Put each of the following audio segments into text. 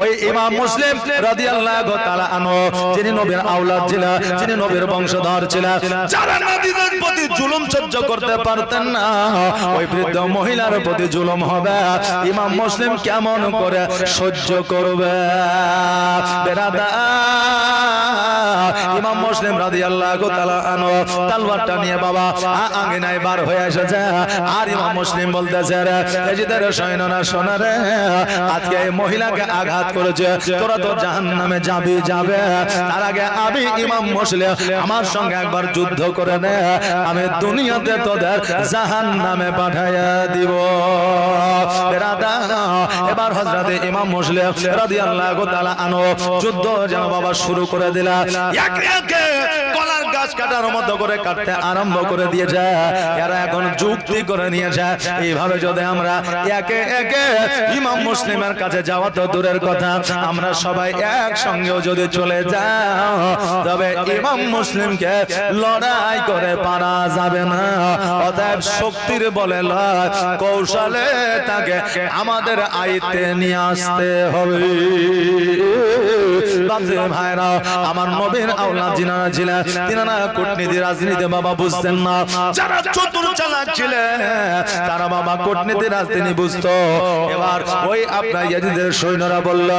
ওই ইমাম মুসলিম রাদিয়াল্লাহু তাআলা আনহু যিনি নবীর আওলাদ ছিলেন, যিনি নবীর বংশধর ছিলেন, যারা নবীদের প্রতি জুলুম সহ্য করতে পারতেন না, ওই বৃদ্ধ মহিলার প্রতি জুলুম হবে, ইমাম মুসলিম কেমন করে সহ্য করবে? বেরাদার, ইমাম মুসলিম রাদিয়াল্লাহু তাআলা আনহু তলোয়ারটা নিয়ে বাবা আঙ্গিনায় বার হয়ে এসেছে। আর ইমাম মুসলিম বলতেছে, রে এজিদের সৈন্যরা শোনা রে, আজকে এই মহিলাকে আঘাত করেছে, তোরা তো জাহান্নামে যাবি, যাবে। তার আগে আমি ইমাম মুসলিম আমার সঙ্গে একবার যুদ্ধ করে নে, আমি দুনিয়াতে তোদের জাহান্নামে পাঠাইয়া দিব। এবার হযরত ইমাম মুসলিম রাদিয়াল্লাহু তাআলা আনহু যুদ্ধ যেন বাবা শুরু করে দিলা। একে একে কলার গাছ কাটার মতো করে কাটতে আরম্ভ করে দিয়েছে। এরা এখন যুক্তি করে নিয়েছে, এইভাবে যদি আমরা একে একে ইমাম মুসলিমের কাছে যাওয়া তো দূরের কথা, আমরা সবাই একসঙ্গেও যদি চলে যাও, তবে ইমাম মুসলিমকে লড়াই করে পারা যাবে না। অতএব শক্তির বলে লয়, কৌশলে তাকে আমাদের আয়ত্তে নিয়ে আসতে হবে। ভাইরা, আমার নবীর আওলাদ যিনারা ছিলেন, তিনারা কূটনীতি রাজনীতি বাবা বুঝতেন না। যারা চতুর চালাক ছিলেন, তারা বাবা কূটনীতি রাজনীতি বুঝতো। এবার ওই আপনার ইয়াজিদের সৈন্যরা বলল,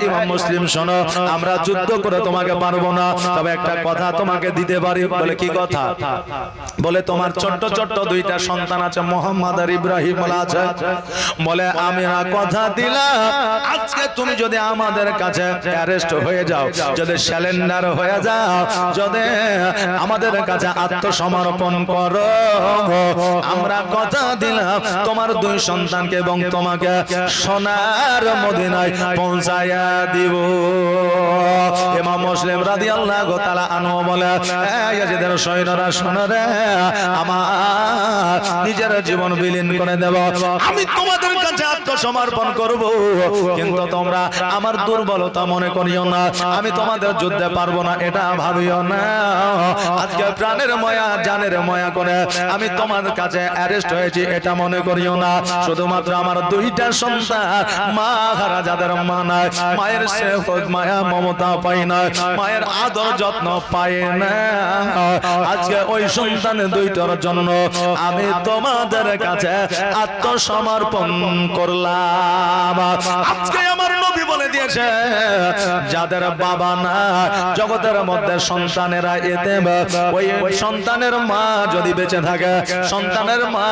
ইমাম মুসলিম শোনো, আমরা যুদ্ধ করে তোমাকে পারবো না, তবে একটা কথা তোমাকে দিতে পারি। বলে কি কথা? বলে তোমার ছোট্ট ছোট্ট দুইটা সন্তান আছে, মোহাম্মদ আর ইব্রাহিম আছে। বলে আমি কথা দিলাম, আজকে তুমি যদি আমাদের কাছে অ্যারেস্ট হয়ে যাও, যদি স্যালেন্ডার হয়ে যাও, যদি আমাদের কাছে আত্মসমর্পণ করো, আমরা কথা দিলাম তোমার দুই সন্তানকে এবং তোমাকে সোনার মদিনায় পৌঁছায়া দিব। ইমাম মুসলিম রাদিয়াল্লাহু তাআলা আনহু বলে, ইয়াজিদের সৈন্যরা শোনো রে, আমার নিজের জীবন বিলীন করে দেব, আমি তোমাদের কাছে আত্মসমর্পণ করব, কিন্তু তোমরা আমার দুর্বলতা মনে করিও না, আমি তোমাদের যুদ্ধে পারবো না এটা ভাবিও না। আজকে প্রাণের মায়া জানের মায়া করে আমি তোমার কাছে অ্যারেস্ট হয়েছি এটা মনে করিও না। শুধুমাত্র আমার দুইটা সন্তান, মা হারা যাদের মা নাই, মায়ের সেবক মায়া মমতা পায় না, মায়ের আদর যত্ন পায় না, আজকে ওই সন্তানের দুইটার জন্য আমি তোমাদের কাছে আত্মসমর্পণ করলাম। আজকে আমার নবী বলে দিয়েছে, যাদের বাবা না জগতের মধ্যে সন্তানেরা এতে, ওই সন্তানের মা যদি বেঁচে থাকে, সন্তানের মা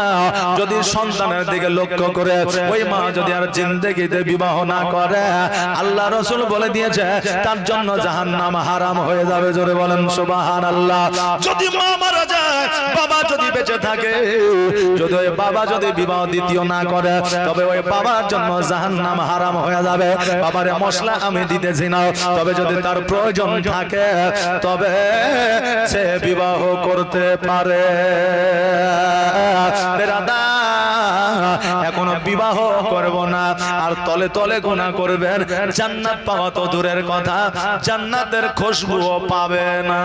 যদি সন্তানের দিকে লক্ষ্য করে, ওই মা যদি আর জিন্দেগিতে বিবাহ না করে, আল্লাহ রাসূল বলে দিয়েছে তার জন্য জাহান্নাম হারাম হয়ে যাবে। জোরে বলেন সুবহানাল্লাহ। যদি মা মারা যায়, বাবা যদি বেঁচে থাকে, যদি ওই বাবা যদি বিবাহ দ্বিতীয় না করে, তবে ওই বাবার জন্য জাহান্নাম হারাম হয়ে যাবে। বাবারে মশলা আমি দিতেছি না, তবে যদি তার প্রয়োজন থাকে তবে সে বিবাহ করতে পারে। এখনো বিবাহ করব না, আর তলে তলে গুনাহ করবেন, জান্নাত পাওয়া তো দূরের কথা, জান্নাতের খুশবুও পাবে না।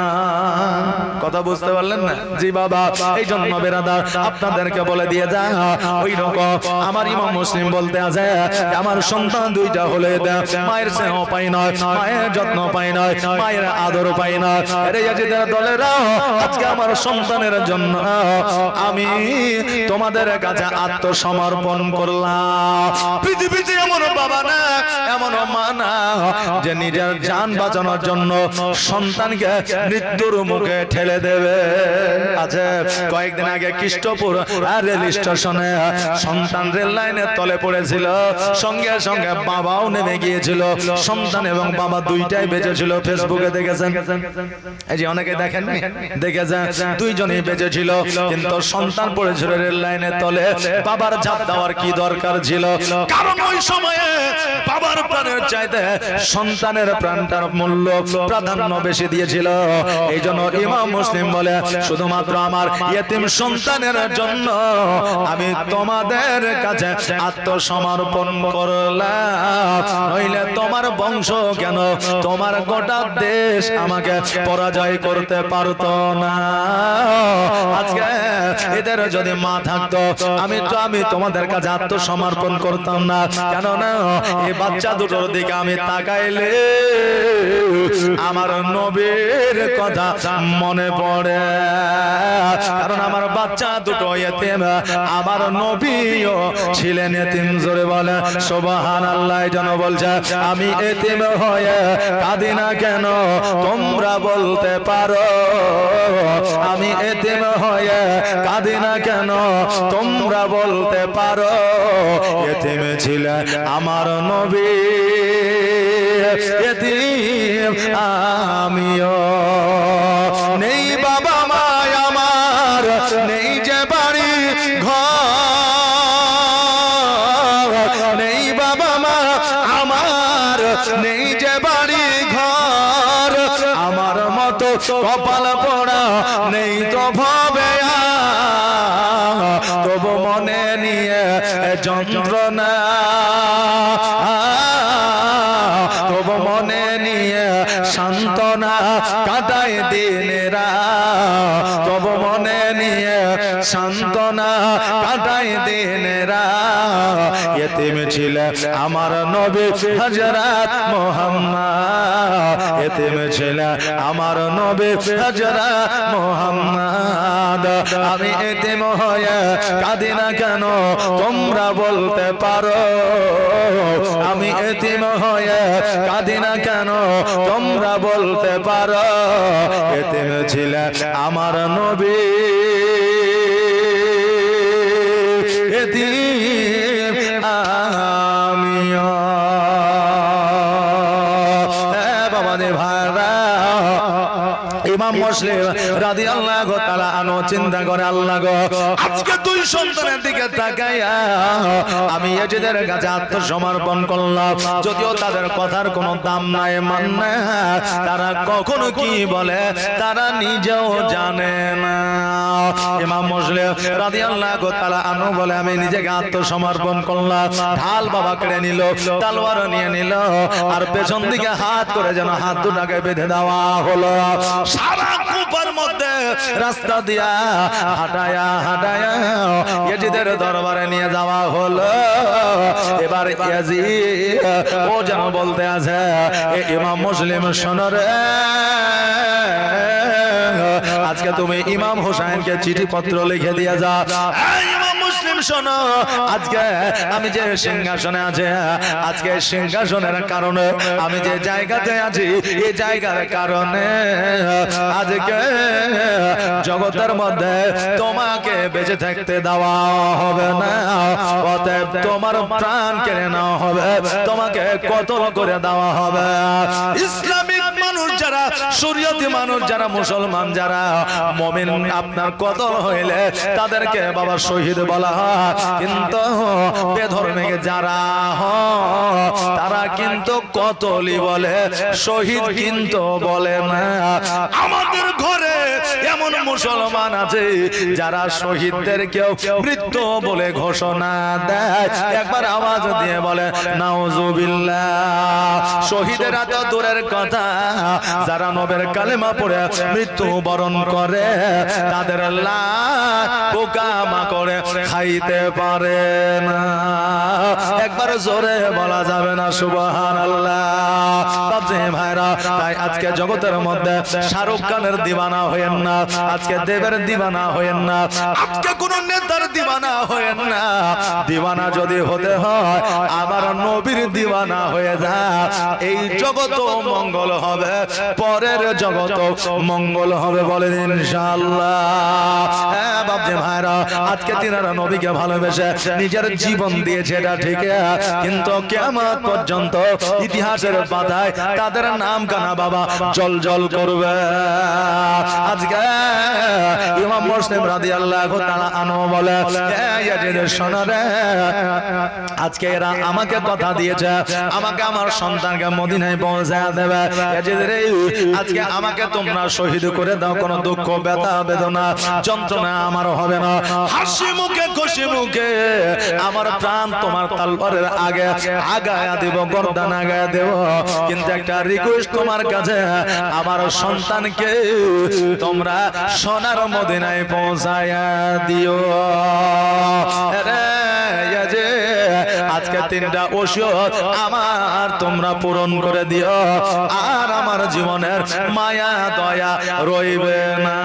কথা বুঝতে পারলেন না? জি বাবা, এই জন্য বেরাদার আপনাদেরকে বলে দিয়ে যা, ওই রকম আমার ইমাম মুসলিম বলতে আছে, আমার সন্তান দুইটা হলে মায়ের স্নেহ পাই না, মায়ের যত্ন পাই না, মায়ের আদর পাই না, আরে ইয়াজিদের দলেরা, আজকে আমার সন্তানের জন্য আমি তোমাদের কাছে আত্মসমর্পণ করলাম। পৃথিবীতে এমন বাবা না, এমন মা না, যে নিজের জান বাঁচানোর জন্য সন্তানকে মৃত্যুর মুখে ঠেলে দেবে। আছে কয়েকদিন আগে কৃষ্টপুর রেল স্টেশনে সন্তান রেল লাইনের তলে পড়েছিল, সঙ্গে সঙ্গে বাবাও নেমে গিয়েছিল, সন্তান এবং বাবা দুইটাই বেঁচে ছিল। ফেসবুকে দেখেছেন, এই যে অনেকে দেখেন, দেখেছেন দুইজনই বেঁচে ছিল, কিন্তু সন্তান পড়েছিল রেল লাইনের তলে। বাবার ঝাঁপ দেওয়ার কি দরকার ছিল? কারণ ওই সময়ে বাবার প্রাণের চাইতে সন্তানের প্রাণটার মূল্য প্রাধান্য বেশি দিয়েছিল। এই জন্য ইমাম মুসলিম বলে, শুধুমাত্র আমার ইয়েতিম সন্তানের জন্য আমি তোমাদের কাছে আত্মসমর্পণ করলাম, নইলে তোমার বংশ কেন, তোমার গোটা দেশ আমাকে পরাজয় করতে পারতো না। আজকে এদের যদি মা থাকতো, আমি তোমার তোমাদের কাছে আত্মসমর্পণ করতাম না? কেননা এই বাচ্চা দুটোর দিকে আমি তাকাইলে আমার নবীর কথা মনে পড়ে, কারণ আমার বাচ্চা দুটো এতিম, আমার নবীও ছিলেন এতিম। জোরে বলে সুবহানাল্লাহ। যেন বলছে আমি এতিম হয়ে কাঁদি না কেন তোমরা বলতে পারো, আমি এতিম হয়ে কাঁদি না কেন তোমরা বলতে পারো। এতিম ছিলেন আমার নবী, এতিম আমিও। নেই বাবা মা আমার, নেই যে বাড়ি ঘর, নেই বাবা মা আমার, নেই যে বাড়ি ঘর, আমার মতো কপাল পোড়া নেই তো ভবে, তবু মনে নিয়ে যন্ত্রণা, তবু মনে নিয়ে সান্ত্বনা কাটাই দিনেরা, তবু মনে নিয়ে সান্ত্বনা কাটাই দিনেরা। এতিম ছিলেন আমার নবী হযরত মুহাম্মদ, এতিম ছিলেন আমার নবী হযরত মুহাম্মদ। আমি এতিম হয়ে কাঁদি না কেন তোমরা বলতে পারো, আমি এতিম হয়ে কাঁদি না কেন তোমরা বলতে পারো। এতিম ছিলেন আমার নবী, এতিম আমিও। বাবাদের ভাইরা, ইমাম মুসলিম রাদিয়াল্লাহু তাআলা আনহু চিন্তা করে, আল্লাহ গো, আজকে দুই সন্তানের দিকে তাকাইয়া আমি এজিদের কাছে আত্মসমর্পণ করলাম, যদিও তাদের কথার কোনো দাম নাই, মান নাই, তারা কখনো কি বলে তারা নিজেও জানে না। ইমাম মুসলিম রাদিয়াল্লাহু তাআলা আনহু বলে আমি নিজেকে আত্মসমর্পণ করলাম। ঢাল বাবা কেড়ে নিল, তলোয়ার নিয়ে নিল, আর পেছন দিকে হাত করে যেন হাত দুটাকে বেঁধে দেওয়া হলো। সারা কুপার মধ্যে রাস্তা দিয়া হাঁটায়া হাঁটায়া ইয়াজিদের দরবারে নিয়ে যাওয়া হলো। এবার ইয়াজিদ ও যেন বলতে আছে, ইমাম মুসলিম শোনো রে, আজকে তুমি ইমাম হোসেনকে চিঠি পত্র লিখে দিয়ে যা। ইমাম মুসলিম শোনো, আজকে আমি যে সিংহাসনে আছি, আজকে সিংহাসনের কারণে আমি যে জায়গাতে আছি, এই জায়গার কারণে আজকে জগতের মধ্যে তোমাকে বেঁচে থাকতে দেওয়া হবে না, অতএব তোমার প্রাণ কেড়ে নেওয়া হবে, তোমাকে কতল করে দেওয়া হবে। ইসলামিক মানুষ যারা, শরীয়তি মানুষ যারা, মুসলমান যারা, মুমিন আপনার কতল হইলে তাদেরকে বাবা শহীদ বলা হয়, কিন্তু বেধর্মী যারা তারা কিন্তু কতলই বলে, শহীদ কিন্তু বলে না। আমাদের ঘরে এমন মুসলমান আছে যারা শহীদদেরকেও মৃত্যু বলে ঘোষণা দেয়। একবার আওয়াজ দিয়ে বলে নাউজুবিল্লাহ। শহীদেরা তো দূরের কথা, যারা নবের কালেমা পড়ে মৃত্যু বরণ করে তাদের লাশ পোকামাকড়ে খাইতে পারে না। একবার জোরে বলা যাবে না সুবহানাল্লাহ। ভাইরা, তাই আজকে জগতের মধ্যে শাহরুখ খানের দিওয়ানা হয়েন না, আজকে দেবের দিওয়ানা হয়েন না, আজকে কোন নেতার দিওয়ানা হয়েন না। দিওয়ানা যদি হতে হয় আবার নবীর দিওয়ানা হয়ে যায়, এই জগৎ মঙ্গল হবে, পরের জগৎ মঙ্গল হবে, বলেন ইনশাআল্লাহ। হ্যাঁ বাপজি ভাইরা, আজকে তিনারা নবীকে ভালোবেসে নিজের জীবন দিয়েছে, এটা ঠিক, কিন্তু কিয়ামত পর্যন্ত ইতিহাসের পাতায় তাদের নাম কানা বাবা জল জল করবে। আজকে ইমাম মুসলিম রাদিয়াল্লাহু তাআলা আনহু বলে, ইয়াজিদ শোনো রে, আজকে এরা আমাকে কথা দিয়েছে, আমাকে আমার সন্তানকে মদিনায় পৌঁছায় দেবে। ইয়াজিদ রে, আজকে আমাকে তোমরা শহীদ করে দাও, কোন দুঃখ ব্যথা বেদনা যন্ত্রণা আমার হবে না, হাসি মুখে খুশি মুখে আমার প্রাণ তোমার তলোয়ারের আগে আগায়া দেব, গর্দান আগায়া দেব, কিন্তু একটা রিকোয়েস্ট তোমার কাছে, আমার সন্তানকে তোমরা সোনার মদিনায় পৌঁছায়া দিও। রে যে আজকে 3টা ওসিয়ত আমার তোমরা পূরণ করে দিও, আর আমার জীবনের মায়া দয়া রইবে না।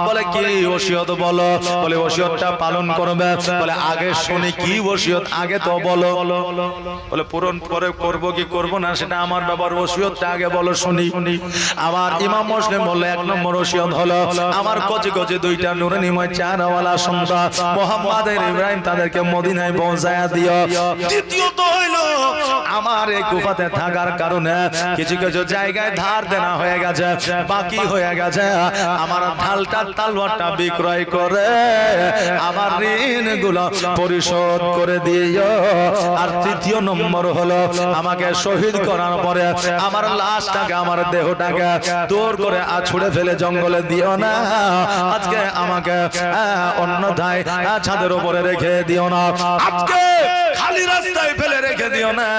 বলে কি ওসিয়ত বলো? বলে ওসিয়তটা পালন করবে। বলে আগে শুনি কি ওসিয়ত, আগে তো বলো। বলে পূরণ করে করব কি করব না সেটা আমার ব্যাপার, ওসিয়তটা আগে বলো শুনি। আমার ইমাম মুসলিম বলল 1 নম্বর ওসিয়ত হলো আমার কচি কচি 2টা নূরানিময় চারওয়ালা সন্তান মুহাম্মদ ইব্রাহিম তাদেরকে মদিনায় পৌঁছায়া দিও। দ্বিতীয়ত হলো আমার এই কুফাতে থাকার কারণে কিছু কিছু জায়গায় ধার দেনা হয়ে গেছে, বাকি হয়ে গেছে, আমার ঢালটা তালওয়ারটা বিক্রয় করে আমার ঋণগুলো পরিশোধ করে দিও। আর 3য় নম্বর হলো আমাকে শহীদ করার পরে আমার লাশটাকে আমার দেহটাকে দূর করে ছুড়ে ফেলে জঙ্গলে দিও না, আজকে আমাকে অন্যথায় ছাদের উপরে রেখে দিও না, আজকে খালি রাস্তায় ফেলে রেখে দিও না,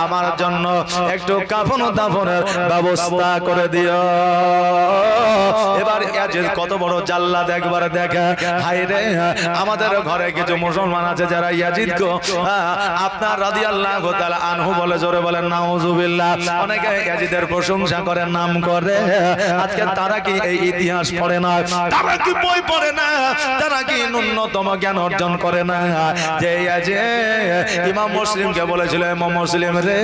আমার জন্য একটু কাফন দাফনের ব্যবস্থা করে দিও। এবার ইয়াজিদ কত বড় জাল্লাদ একবার দেখে, হায় রে আমাদের ঘরে কিছু মুসলমান আছে যারা ইয়াজিদকে আপনার রাদিয়াল্লাহু তাআলা আনহু বলে জোরে বলেন নাউজুবিল্লাহ, অনেকে ইয়াজিদের প্রশংসা করে, নাম করে, আজকে তারা কি এই ইতিহাস পড়ে না? তারা কি বই পড়ে না? তারা কি ন্যূনতম জ্ঞান অর্জন করে না? যে ইমাম মুসলিমকে বলেছিল, ইমাম মুসলিম রে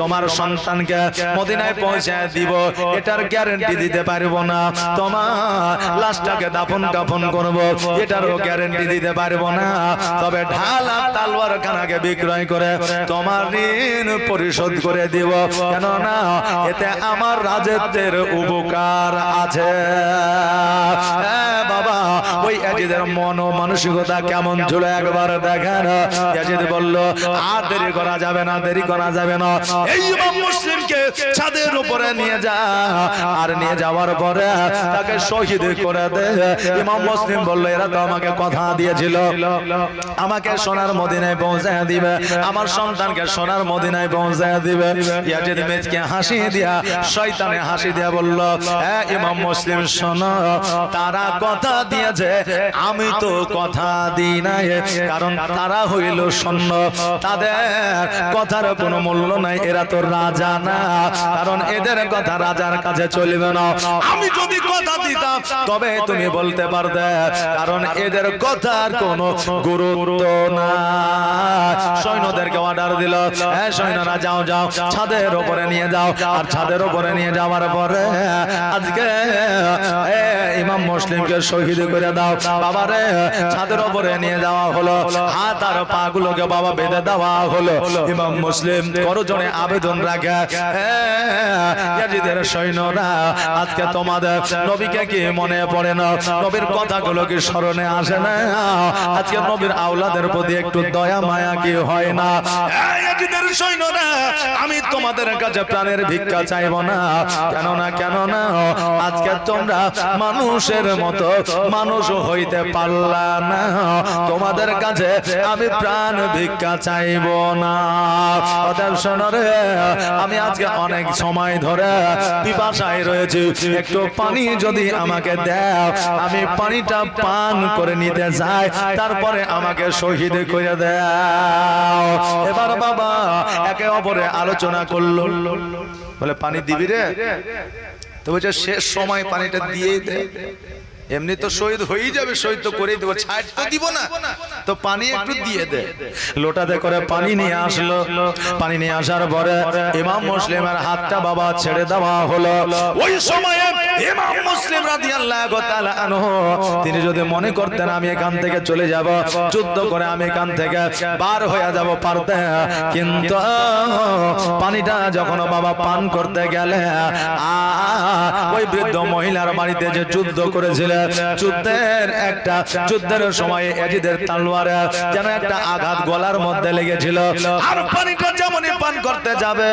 তোমার সন্তানকে মদিনায় পৌঁছায় দিব এটার গ্যারান্টি দিতে পারবো না, তোমার লাশটাকে দাফন কাফন করব এটারও গ্যারান্টি দিতে পারবো না, তবে ঢাল আর তালওয়ার খানাকে বিক্রয় করে তোমার ঋণ পরিশোধ করে দিব, কেননা এতে আমার রাজত্বের উপকার আছে। বাবা ওই ইয়াজিদের মন ও মানসিকতা কেমন ছিল একবার দেখেন। ইয়াজিদ বলল আর দেরি করা যাবে না, দেরি করা যাবে না, এই ইমাম মুসলিমকে ছাদের উপরে নিয়ে যা, আর নিয়ে যাওয়ার পরে তাকে শহীদ করে দে। ইমাম মুসলিম বলল এরা তো আমাকে কথা দিয়েছিল আমাকে সোনার মদিনায় পৌঁছায় দিবে, আমার সন্তানকে সোনার মদিনায় পৌঁছায় দিবে। ইয়াজিদ মেজকে হাসি দিয়া, শয়তানে হাসি দিয়া বলল ইমাম মুসলিম শোনো, তারা কথা দিয়েছে আমি তো কথা দিই নাই, কারণ তারা হইল সৈন্য, তাদের কথার কোনো মূল্য নাই, এরা তো রাজা না, কারণ এদের কথা রাজার কাছে চলবে না। আমি যদি কথা দিতাম তবে তুমি বলতে পারতে, কারণ এদের কথার কোনো গুরুত্ব না। সৈন্যদেরকে অর্ডার দিল, হ্যাঁ সৈন্যরা যাও যাও ছাদের উপরে নিয়ে যাও, আর ছাদের উপরে নিয়ে যাওয়ার পরে আজকে ইমাম মুসলিমকে শহীদ করে দাও। বাবারে ছাদের উপরে নিয়ে যাওয়া হলো, হাত আর পা গুলোকে বাবা বেঁধে দেওয়া হলো। ইমাম মুসলিম করজনে আবেদন রাখে, ইয়াজিদের সৈন্যরা আজকে তোমাদের নবীকে কি মনে পড়ে না? নবীর কথাগুলো কি স্মরণে আসে না? আজকে নবীর আওলাদের প্রতি একটু দয়া মায়া কি হয় না? ইয়াজিদের সৈন্যরা আমি তোমাদের কাছে প্রাণের ভিক্ষা চাইব না, কেননা আজকে তোমরা মানুষের মতো মানুষ হইতে পারলা না, তোমাদের কাছে আমি প্রাণ ভিক্ষা চাইব না। অতএব শোনো রে, আমি আজকে অনেক সময় ধরে পিপাসায় রয়েছে, একটু পানি যদি আমাকে দাও আমি পানিটা পান করে নিতে যাই, তারপরে আমাকে শহীদ করে দাও। এবার বাবা একে অপরে আলোচনা করলো, বলে পানি দিবি রে? তো বলছে শেষ সময় পানিটা দিয়ে দে, এমনি তো শহীদ হয়ে যাবে, শহীদ তো করেই দেবো, ছাড় তো দিব না, তো পানি একটু দিয়ে দে। লোটাতে করে পানি নিয়ে আসলো, পানি নিয়ে আসার পরে ইমাম মুসলিমের হাতটা বাবা ছেড়ে দেওয়া হলো। ওই সময়ে ইমাম মুসলিম রাদিয়াল্লাহু তাআলা আনহু তিনি যদি মনে করতেন আমি এখান থেকে চলে যাব, যুদ্ধ করে আমি এখান থেকে বার হয়ে যাব পারতেন, কিন্তু পানিটা যখন বাবা পান করতে গেলে ওই বৃদ্ধ মহিলার বাড়িতে যে যুদ্ধ করেছিল, যুদ্ধের সময় ইয়াজিদের তলোয়ারে যেন একটা আঘাত গলার মধ্যে লেগেছিল, আর পানিটা যেমনই পান করতে যাবে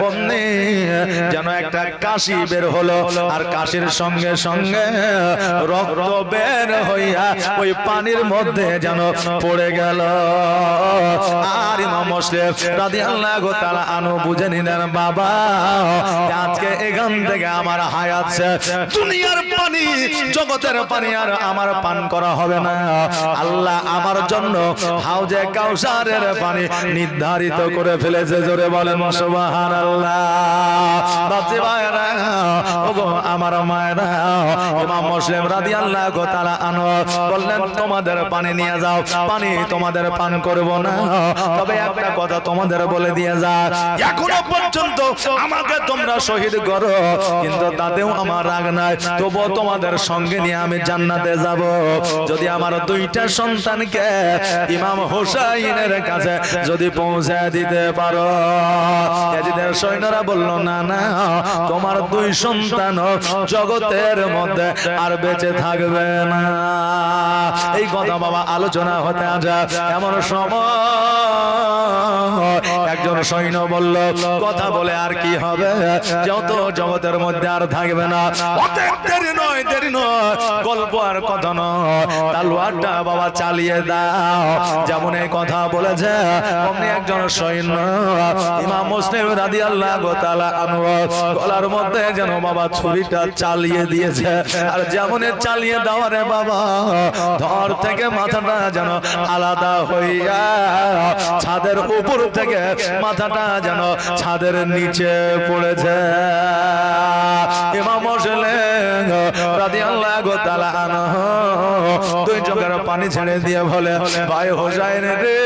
অমনি যেন একটা কাশি বের হলো, আর কাশির সঙ্গে সঙ্গে রক্ত বের হইয়া ওই পানির মধ্যে যেন পড়ে গেল। আর ইমাম মুসলিম রাদিয়াল্লাহু তাআলা আনহু বুঝে নিলেন বাবা আজকে এখান থেকে আমার হায়াত শেষ, দুনিয়ার পানি জগতের পানি আর আমার পান করা হবে না। আল্লাহ আমার জন্য হাউজে কাউসারের পানি নির্ধারিত করে ফেলেছে। জোরে বলেন সুবহানাল্লাহ। বাপজি ভাইরা, ওগো আমার মায়েরা, ইমাম মুসলিম রাদিয়াল্লাহু তাআলা আনহু বললেন তোমাদের পানি নিয়ে যাও, পানি তোমাদের পান করব না, তবে একটা কথা তোমাদের বলে দিয়ে যা, এখনো পর্যন্ত আমাকে তোমরা শহীদ করো কিন্তু তাতেও আমার রাগ নাই, তবুও তোমাদের সঙ্গে নিয়ে আমি জান্নাতে যাব যদি আমার দুইটা সন্তানকে ইমাম হুসাইনের কাছে যদি পৌঁছে দিতে পারো। ইয়াজিদের সৈন্যরা বলল না না, তোমার দুই সন্তান জগতের মধ্যে আর বেঁচে থাকবে না। এই কথা বাবা আলোচনা হতে আসে, এমন সময় একজন সৈন্য বলল কথা বলে আর কি হবে, যত জগতের মধ্যে আর থাকবে না, দেরি নয় দেরি নয়, গল্প আর কথা নয়, তালওয়ারটা বাবা চালিয়ে দাও। যেমন এই কথা বলেছে অমনি একজন সৈন্য ইমাম মুসলিম রাদিয়াল্লাহু তাআলা আনহু গলার মধ্যে যেন বাবা ছুরিটা চালিয়ে দিয়েছে। আর যেমন চালিয়ে দেওয়ারে বাবা ধর থেকে মাথাটা যেন আলাদা হইয়া ছাদের উপর থেকে মাথাটা যেন ছাদের নিচে পড়েছে। ইমাম মুসলিম রাদিয়াল্লাহু তাআলা আনহু দুই চোখের পানি ছেড়ে দিয়ে বলে, ভাই হোসাইন রে,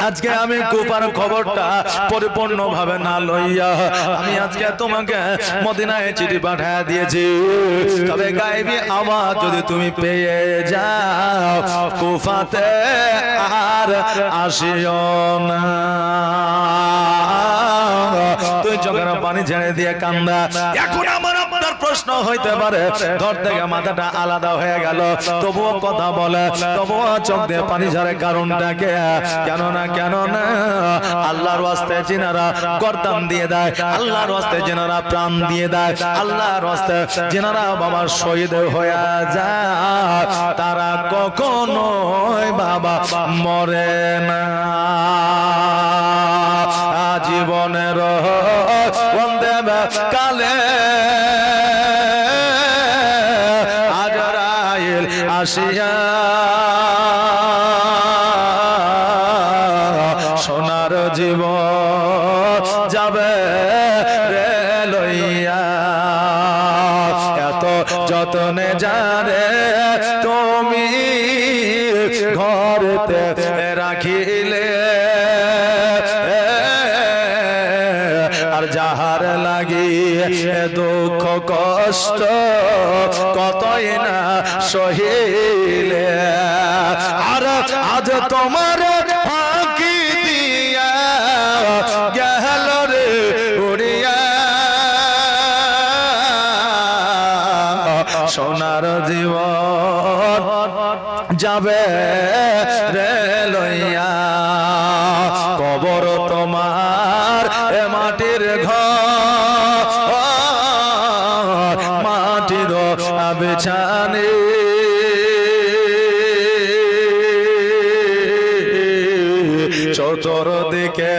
আজকে আমি কুফার খবরটা পরিপূর্ণ ভাবে না লইয়া আমি আজকে তোমাকে মদিনায় চিঠি পাঠিয়ে দিয়েছি, তবে গায়েবী আওয়াজ যদি তুমি পেয়ে যাও কুফাতে আর আসিও না। তুই চোখের পানি ছেড়ে দিয়ে কান্দা। এখন আমার আপনার প্রশ্ন হইতে পারে, ঘর থেকে মাথাটা আলাদা হয়ে গেল তবুও কথা বলে, তবুও চোখ দিয়ে পানি ঝরে, কারণটাকে কেন না কেন না আল্লাহর ওয়াস্তে জিনারা গর্দান দিয়ে দেয়, আল্লাহর ওয়াস্তে জিনারা প্রাণ দিয়ে দেয়, আল্লাহর ওয়াস্তে জিনারা বাবা শহীদ হয়ে যায়, তারা কখনোই বাবা মরে না। জীবনের বন্দে কালে আজরাইল আসিয়া সোনার জীবন যাবে রে লইয়া, এত যতনে যারে তুমি ঘরেতে রাখিলে, আর যাহার লাগি দুঃখ কষ্ট কতই না সহিলে, আর আজ তোমার ফাঁকি দিয়া গেল রে উড়িয়া সোনার জীবন যাবে রে লইয়া, কবর তোমার এ মাটির ঘর, মাটির বিছানে চতুর্দিকে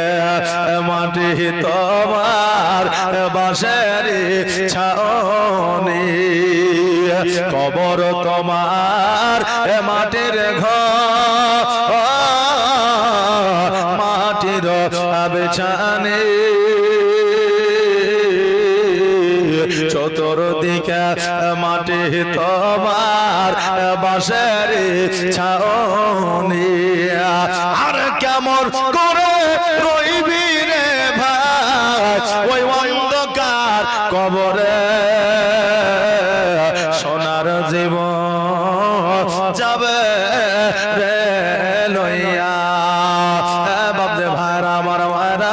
মাটি তোমার বাঁশের ছাউনি, কবর তোমার মাটির ঘর, মাটির বিছানে চতুর্দিকে মাটি তোমার বাঁশের ছাউনি, আর কেমন করে রইবি রে ভাই ওই অন্ধকার কবরে, সোনার জীবন যাবে রে লইয়া। বাপরে ভাইরা আমার ভাইরা,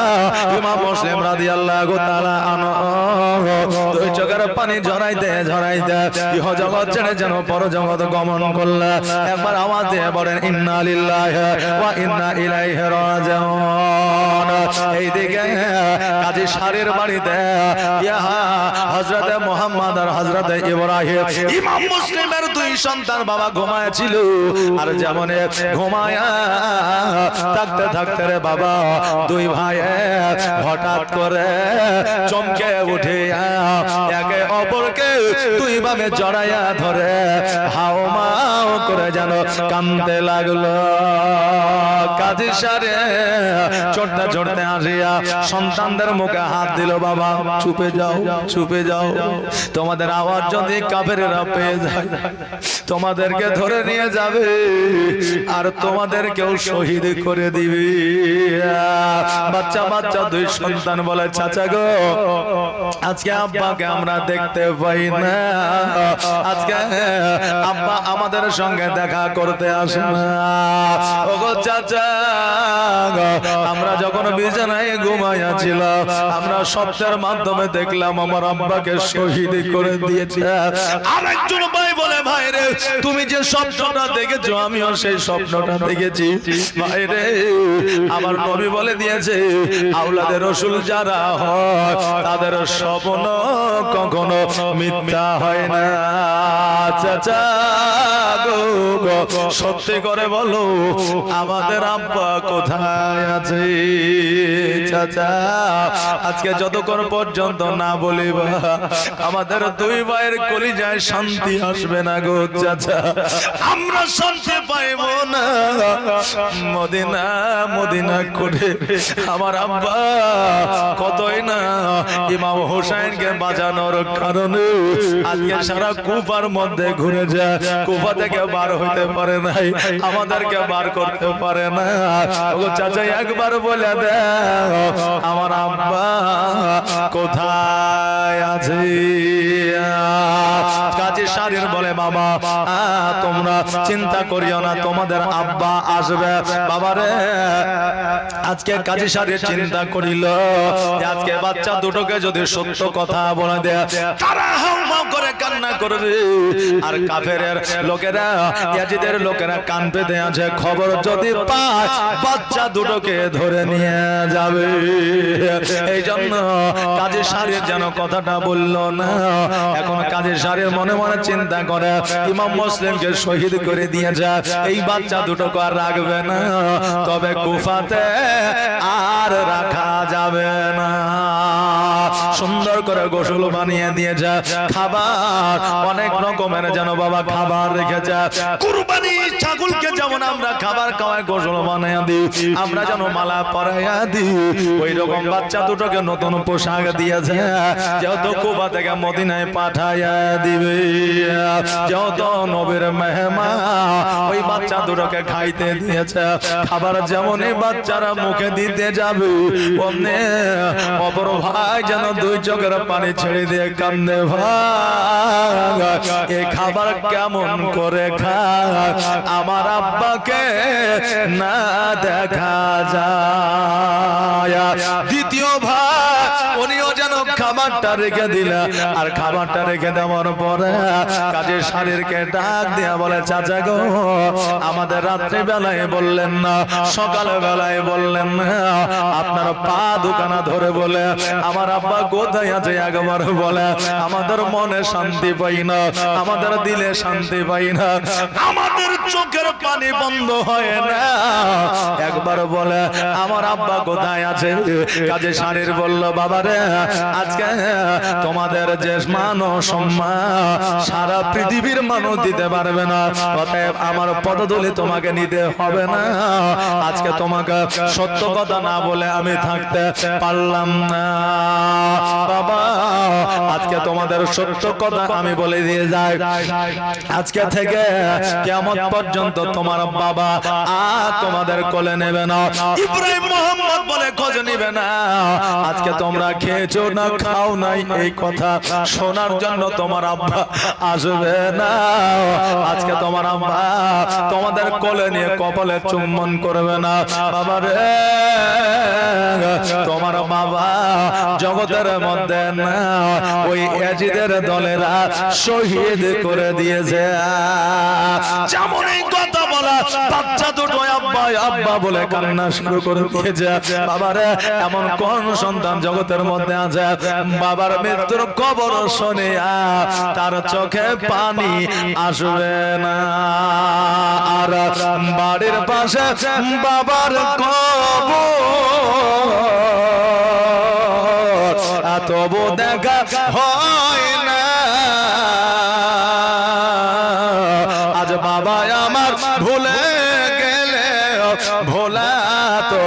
ইমাম মুসলিম রাদিয়াল্লাহু তাআলা আনহু দুই চোখের পানি ঝরাইতে ঝরাইতে ইহ জগৎ ছেড়ে যেন পর জগৎ গমন করলে। একবার আওয়াজ দিয়ে বলেন ইন্না লিল্লাহি ওয়া ইন্না ইলাইহি রাজিউন। এইদিকে কাজী শারির বাড়িতে ইয়া হযরতে মুহাম্মদ আর হযরত হযরতে ইব্রাহিম ইমাম মুসলিমের দুই সন্তান বাবা ঘুমায়ছিল আর যেমন ঘুমায় থাকতে থাকতে রে বাবা দুই ভাই হঠাৎ করে চমকে উঠে একে অপরকে দুই ভাবে জড়াইয়া ধরে হাও মাও করে যেন কাঁদতে লাগলো কাজী সারে চড়তে চড়তে আসিয়া সন্তানদের মুখে হাত দিল বাবা চুপে যাও চুপে যাও তোমাদের আওয়াজ যদি কাফেরেরা পেয়ে যায় তোমাদেরকে ধরে নিয়ে যাবে আর তোমাদেরকেও শহীদ করে দিবে বাচ্চা বাচ্চা দুই সন্তান বলে চাচা গো আজকে আব্বাকে আমরা দেখতে পাই না আজকে আব্বা আমাদের সঙ্গে দেখা করতে আসে না ওগো চাচা আমরা যখন বিছানায় ঘুমাইয়াছিলাম আমরা স্বপ্নের মাধ্যমে দেখলাম আমার আব্বাকে শহীদ করে দিয়েছে আরেকজন ভাই বলে ভাই রে তুমি যে স্বপ্নটা দেখেছো আমিও সেই স্বপ্নটা দেখেছি ভাই রে আমার নবী বলে দিয়েছে আওলাদে রাসূল যারা হয় তাদের স্বপ্ন কখনো মিথ্যা হয় না চাচা গো সত্যি করে বলো আমাদের আব্বা কোথায় আছে চাচা আজকে যতক্ষণ পর্যন্ত না বলিবা আমাদের দুই ভাইয়ের কলিজায় শান্তি আসবে না গো চাচা আমরা শান্তি পাইব না মদিনা মদিনা করে আমার আব্বা কতই না ইমাম হোসেনকে বাঁচানোর কারণে আজকে সারা কুফার মধ্যে ঘুরে যায় কুফা থেকে বার হইতে পারে নাই আমাদেরকে বার করতে পারে না ও চাচা একবার বলে দাও আমার আব্বা কোথায় আছে কাজী শারীর বলে বাবা তোমরা চিন্তা করিও না তোমাদের আব্বা আসবে বাবারে আজকে কাজী শারীর চিন্তা করিল আজকে বাচ্চা দুটোকে যদি সত্য কথা বলে দেয় তারা হাউমাউ করে কান্না করবে আর কাফেরের লোকেরা ইয়াজিদের লোকেরা কান পেতে আছে খবর যদি পায় বাচ্চা দুটোকে ধরে নিয়ে যাবে এই জন্য কাজী শারীর যেন কথাটা বলল না এখন কাজী শারীর মনে মনে চিন্তা করে ইমাম মুসলিমকে শহীদ করে দিয়েছে এই বাচ্চা দুটোকে আর রাখবে না তবে কুফাতে আর রাখা যাবে না সুন্দর করে গোসল বানিয়ে দিয়েছে খাবার অনেক রকমের যেন বাবা খাবার রেখেছে কুরবানি ছাগলকে যেমন আমরা খাবার খাওয়ায় গোসল বানিয়ে দিই আমরা যেন মালা পরাইয়া দিই ওই রকম বাচ্চা দুটোকে নতুন পোশাক দিয়েছে যেহেতু কুফা থেকে মদিনায় পাঠাইয়া দিবে যেহেতু নবীর মেহমান ওই বাচ্চা দুটোকে খাইতে দিয়েছে খাবার যেমনই বাচ্চারা মুখে দিতে যাবে অমনে অপর ভাই যেন দুই চোখের পানি ছেড়ে দিয়ে কান্দে ভাই এ খাবার কেমন করে খায় আমার আব্বাকে না দেখা যায় দ্বিতীয় ভাই উনিও যেন খাবারটা রেখে দিলা আর খাবারটা রেখে দেওয়ার পরে কাজী শারীরকে ডাক দিয়া বলে চাচা গো আমাদের রাত্রি বেলায় বললেন না সকাল বেলায় বললেন না আপনার পা দুখানা ধরে বলে আমার আব্বা কোথায় আছে একবার বলে আমাদের মনে শান্তি পাই না আমাদের দিলে শান্তি পাই না আমাদের চোখের পানি বন্ধ হয় না একবার বলে আমার আব্বা কোথায় আছে কাজী শারীর বলল বাবারে আজকে তোমাদের যে মান ও সম্মান সারা পৃথিবীর মানুষ দিতে পারবে না অতএব আমার পদধূলি তোমাকে নিতে হবে না আজকে তোমাকে সত্য কথা না বলে আমি থাকতে পারলাম না বাবা আজকে তোমাদের সত্য কথা আমি বলে দিয়ে যাই আজকে থেকে কিয়ামত পর্যন্ত তোমার বাবা আর তোমাদের কোলে নেবে না ইব্রাহিম মোহাম্মদ বলে খোঁজ নেবে না আজকে তোমরা খেয়েছো না খাও নাই এই কথা শোনার জন্য তোমার আব্বা আসবে না আজকে তোমার আব্বা তোমাদের কোলে নিয়ে কপালে চুম্বন করবে না বাবা রে তোমার বাবা জগতের মধ্যে না ওই ইয়াজিদের দলেরা শহীদ করে দিয়েছে যেমন এই কথা বলা বাচ্চা দুটো আব্বা আব্বা বলে কান্না শুরু করে দিয়েছে। বাবারে এমন কোন সন্তান জগতের মধ্যে আছে বাবার মৃত্যুর খবর শুনে তার চোখে পানি আসবে না? আর বাড়ির পাশে বাবার কবর তবু দেখা হয় না। আজ বাবা আমার ভুলে গেলে ভোলা তো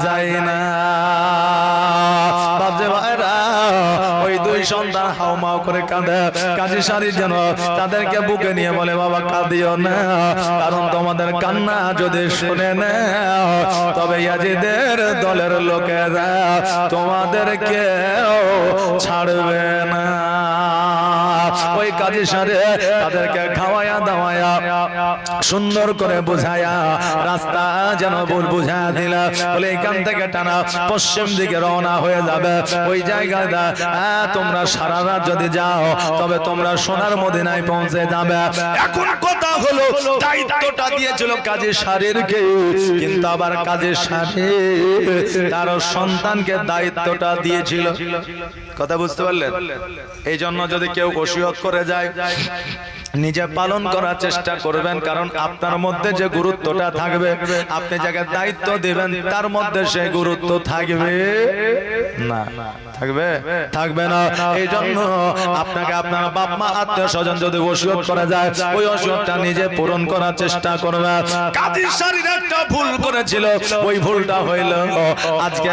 যায় না। বাজে ভাইরা ওই দুই সন্তান হাউমাউ করে কাঁদে। কাজী শাড়ির যেন তাদেরকে বুকে নিয়ে বলে বাবা কাঁদিও না, কারণ তোমাদের কান্না যদি শুনে না তবে ইয়াজিদের দলের লোকেরা তোমাদেরকে ছাড়বে না। ওই কাজী শাড়ি তাদেরকে খাওয়ায়া দাওয়ায়া সুন্দর করে বুঝায়া রাস্তা যেন ভুল বুঝা দিল। বলে এখান থেকে টানা পশ্চিম দিকে রওনা হয়ে যাবে। ওই জায়গায় তোমরা সারা রাত যদি যাও তবে তোমরা সোনার মদিনায় পৌঁছে যাবে। এখন কথা হলো দায়িত্বটা দিয়েছিল কাজী শাড়িরকে, কিন্তু আবার কাজী শাড়ি তার সন্তানকে দায়িত্বটা দিয়েছিল। কথা বুঝতে পারলেন? এই জন্য যদি কেউ ওসিয়ত করে যায় নিজে পালন করার চেষ্টা করবেন, কারণ আপনার মধ্যে যে গুরুত্বটা থাকবে আপনি যাকে দায়িত্ব দিবেন তার মধ্যে সেই গুরুত্ব থাকবে না। থাকবে? থাকবে না। এই জন্য আপনাকে আপনার বাপ মা আত্মীয় স্বজন যদি ওসিয়ত করা যায় ওই ওসিয়তটা নিজে পূরণ করার চেষ্টা করবে। কাজী শাড়ির একটা ভুল করেছিল, ওই ভুলটা হইল আজকে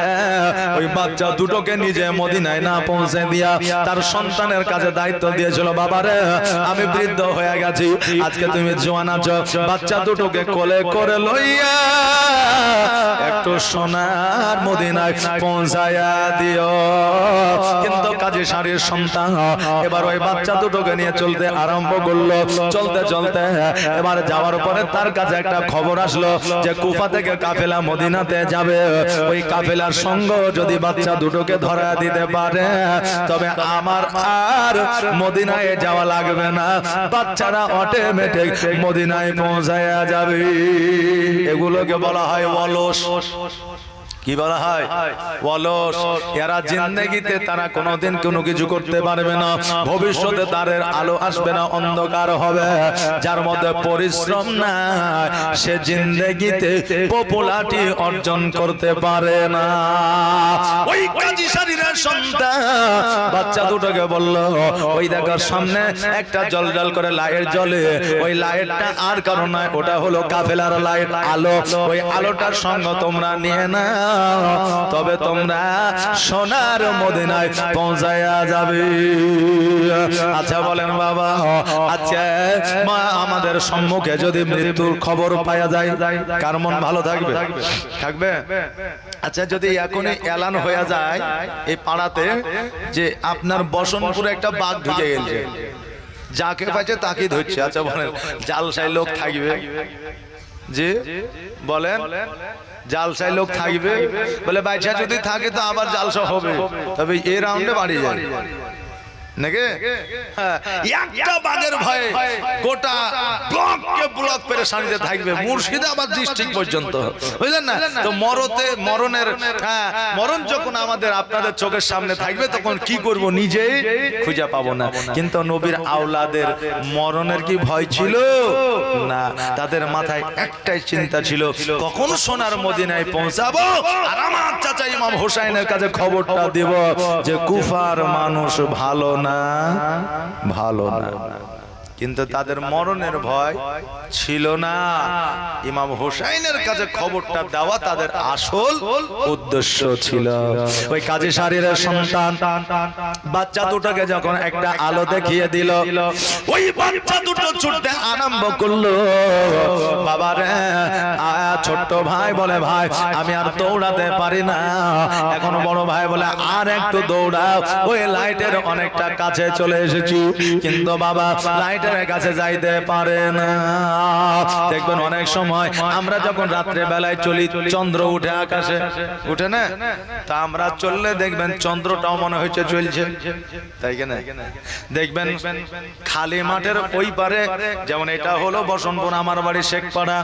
ওই বাচ্চা দুটোকে নিজে মদিনায় না পৌঁছে দিয়া তার সন্তানের কাছে দায়িত্ব দিয়েছিল। বাবারে আমি বৃদ্ধ হয়ে গেছি, আজকে তুমি জোয়ান আছো, বাচ্চা দুটোকে কোলে করে লইয়া একটু সোনার মদিনায় পৌঁছায়া দিও। কিন্তু কাজী শাড়ির সন্তান এবার ওই বাচ্চা দুটোকে নিয়ে চলতে আরম্ভ করলো। চলতে চলতে এবার যাওয়ার পরে তার কাছে একটা খবর আসলো যে কুফা থেকে কাফেলা মদিনাতে যাবে। ওই কাফেলার সঙ্গ যদি বাচ্চা দুটোকে ধরা দিতে পারে তবে আমার আর মদিনায় যাওয়া লাগবে না, বাচ্চারা অটোমেটিক মদিনায় পৌঁছায়া যাবে। এগুলোকে বলা হয় অলস। কি বলা হয়? অলস। এরা জিন্দেগিতে তারা কোনোদিন কোনো কিছু করতে পারবে না, ভবিষ্যতে তাদের আলো আসবে না, অন্ধকার হবে। যার মধ্যে পরিশ্রম নাই সে জিন্দেগিতে পপুলারিটি অর্জন করতে পারে না। ওই কাজী শাড়ির সন্তান বাচ্চা দুটোকে বলল ওই দেখার সামনে একটা জল জল করে লাইট জ্বলে, ওই লাইটটা আর কারণ নয়, ওটা হলো কাফেলার লাইট, আলো। ওই আলোটার সঙ্গ তোমরা নিয়ে না তবে তোমরা সোনার মদিনায় পৌঁছায়া যাবে। আচ্ছা বলেন বাবা, আচ্ছা মা আমাদের সম্মুখে যদি মৃত্যুর খবর পাওয়া যায় কার মন ভালো থাকবে? থাকবে? আচ্ছা যদি এখনই এলান হয়ে যায় এই পাড়াতে যে আপনার বসনপুরে একটা বাঘ ঢুকে গেছে, যাকে পাইছে তাকে ধরছে, আচ্ছা বলেন জালসাই লোক থাকবে? জি বলেন, জালসাই লোক থাকবে? বলে বাইচা যদি থাকে তো আবার জালসা হবে, তবে এই রাউন্ডে বাড়ি যায় নাকি? একটা বাঘের ভয়ে গোটা ব্লককে ব্লক পেরেশানিতে থাকবে, মুর্শিদাবাদ ডিস্ট্রিক্ট পর্যন্ত, বুঝলেন না? তো মরণ যখন আমাদের আপনাদের চোখের সামনে থাকবে তখন কি করব নিজেই খুঁজে পাবো না। কিন্তু নবীর আওলাদের মরণের কি ভয় ছিল না? তাদের মাথায় একটাই চিন্তা ছিল, কখন সোনার মদিনায় পৌঁছাবো আর আমার চাচা ইমাম হোসেনের কাছে খবরটা দেব যে কুফার মানুষ ভালো না, ভালো না। কিন্তু তাদের মরণের ভয় ছিল না, ইমাম হোসেনের কাছে খবরটা দেওয়া তাদের আসল উদ্দেশ্য ছিল। ওই কাজী শাড়ির সন্তান বাচ্চা দুটোকে যখন একটা আলো দেখিয়ে দিল, ওই বাচ্চা দুটো ছুটতে আরম্ভ করলো। বাবারে ছোট্ট ভাই বলে ভাই আমি আর দৌড়াতে পারি না। এখন বড় ভাই বলে আর একটু দৌড়াও, ওই লাইটের অনেকটা কাছে চলে এসেছি। কিন্তু বাবা লাইটের মায়েদের কাছে যাইতে পারে না। দেখবেন অনেক সময় আমরা যখন রাত্রে বেলায় চলি, চন্দ্র উঠে আকাশে, উঠে না, তা আমরা চললে দেখবেন চন্দ্রটাও মনে হচ্ছে চলছে, তাই কেন? দেখবেন খালি মাঠের ওই পারে, যেমন এটা হলো বসন্তপুর, আমার বাড়ি শেখপাড়া,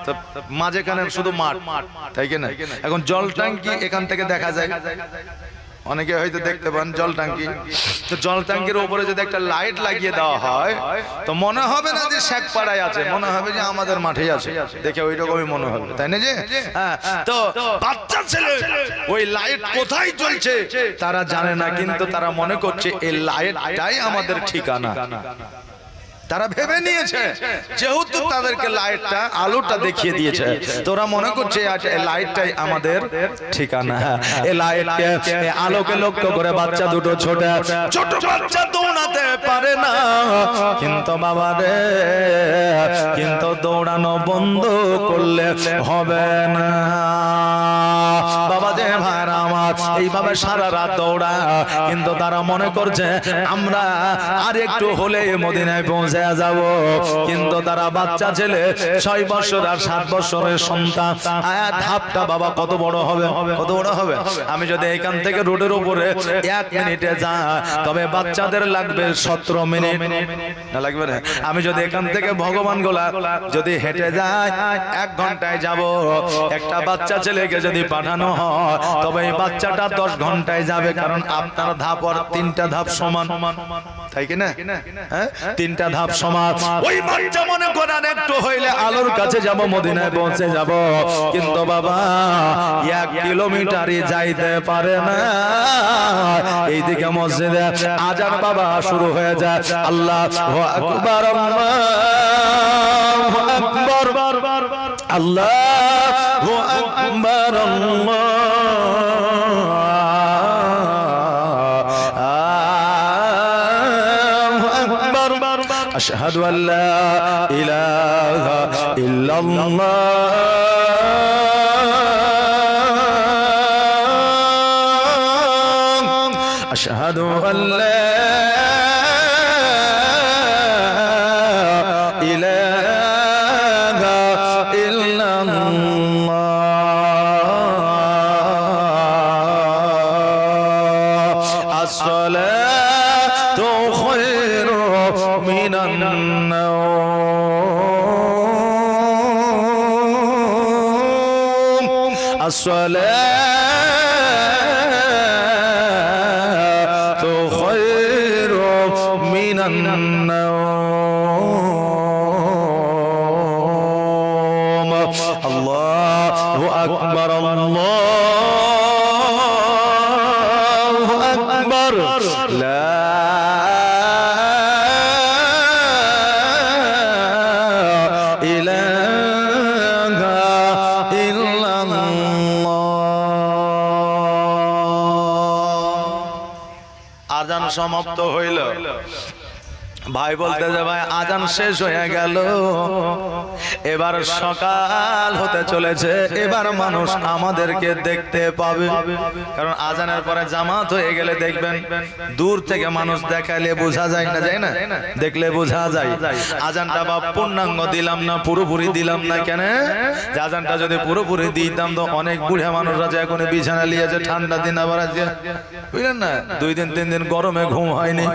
তো মাঝখানে শুধু মাঠ, তাই কেন? এখন জল ট্যাঙ্কি এখান থেকে দেখা যায়, অনেকে হয়তো দেখতে পান জল ট্যাঙ্কি। তো জল ট্যাঙ্কির উপরে যদি একটা লাইট লাগিয়ে দেওয়া হয় তো মনে হবে না যে শেখপাড়ায় আছে, মনে হবে যে আমাদের মাঠেই আছে, দেখে ওই রকমই মনে হবে, তাই না? যে হ্যাঁ, তো বাচ্চা ছেলে ওই লাইট কোথায় জ্বলছে তারা জানে না, কিন্তু তারা মনে করছে এই লাইটটাই আমাদের ঠিকানা। তারা ভেবে নিয়েছে যেহেতু তাদেরকে লাইটটা, আলোটা দেখিয়ে দিয়েছে, তোরা মনে করছে এই লাইটটাই আমাদের ঠিকানা। এই লাইটকে, এই আলোকে লক্ষ্য করে বাচ্চা দুটো ছোট বাচ্চা দৌড়াতে পারে না, কিন্তু বাবা রে, কিন্তু দৌড়ানো বন্ধ করলে হবে না। বাবা যে ভাইরা আমার এইভাবে সারা রাত দৌড়া, কিন্তু তারা মনে করছে আমরা আর একটু হলে মদিনায় পৌঁছে যাব, কিন্তু তারা বাচ্চা ছেলে 6 বছর আর 7 বছরের সন্তান। ধাপটা বাবা কত বড় হবে, কত বড় হবে। আমি যদি এখান থেকে রোডের উপরে 1 মিনিটে যাই, তবে বাচ্চাদের লাগবে 17 মিনিট, না লাগবে না? আমি যদি এখান থেকে ভগবান গোলা যদি হেঁটে যাই 1 ঘন্টায় যাব। একটা বাচ্চা ছেলেকে যদি পাঠানো হয় তবে এই বাচ্চাটা 10 ঘন্টায় যাবে, কারণ আপনার ধাপ আর 3টা ধাপ সমান, তাই কি না? হ্যাঁ, 3টা ধাপ সমান। ওই বাচ্চা মনে করেন একটু হইলে আলোর কাছে যাব, মদিনায় পৌঁছে যাব, কিন্তু বাবা 1 কিলোমিটারই যাইতে পারে না। এইদিকে মসজিদে আজান বাবা শুরু হয়ে যায়, আল্লাহু আকবার, আল্লাহু আকবার, আল্লাহু আকবার, আশহাদু আল্লা ইলাহা ইল্লাল্লাহ, আশহাদু আল্লা ইলাহা ইল্লাল্লাহ, আসসালাতু খায়রু মিনান নাওম, আসসালাতু খায়রু মিনান নাওম, আল্লাহু আকবার, আল্লাহু আকবার, লা আজান সমাপ্ত হইল। ভাই বলতে যে ভাই আজান শেষ হয়ে গেল, এবার সকাল হতে চলেছে, এবার মানুষ আমাদেরকে দেখতে পাবে। কারণ আজানের পরে জামাত হয়ে গেলে দেখবেন দূর থেকে মানুষ দেখালে বোঝা যায় না, যায় না? দেখলে বোঝা যায়। আজানটা বা পূর্ণাঙ্গ দিলাম না, পুরোপুরি দিলাম না, কেন? যে আজানটা যদি পুরোপুরি দিতাম তো অনেক বুড়া মানুষ আছে এখন বিছানা লিয়েছে, ঠান্ডা দিন আবার আজকে বুঝলেন না, 2 দিন 3 দিন গরমে ঘুম হয়নি,